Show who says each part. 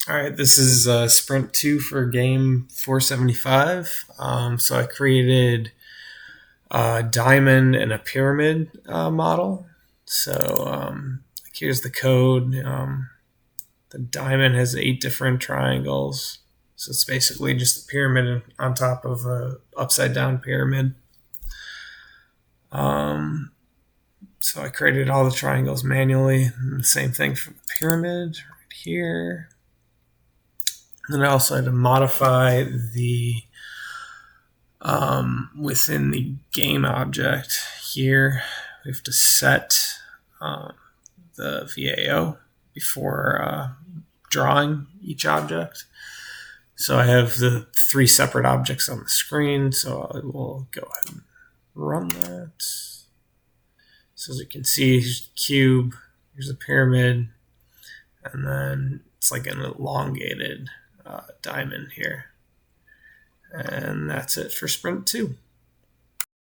Speaker 1: All right, this is sprint 2 for game 475. So I created a diamond and a pyramid model. So here's the code. The diamond has 8 different triangles. So it's basically just a pyramid on top of a upside down pyramid. So I created all the triangles manually. And the same thing for the pyramid right here. Then I also had to modify the within the game object here. We have to set the VAO before drawing each object. So I have the 3 separate objects on the screen. So I will go ahead and run that. So as you can see, here's the cube, here's a pyramid, and then it's like an elongated diamond here. And that's it for sprint 2.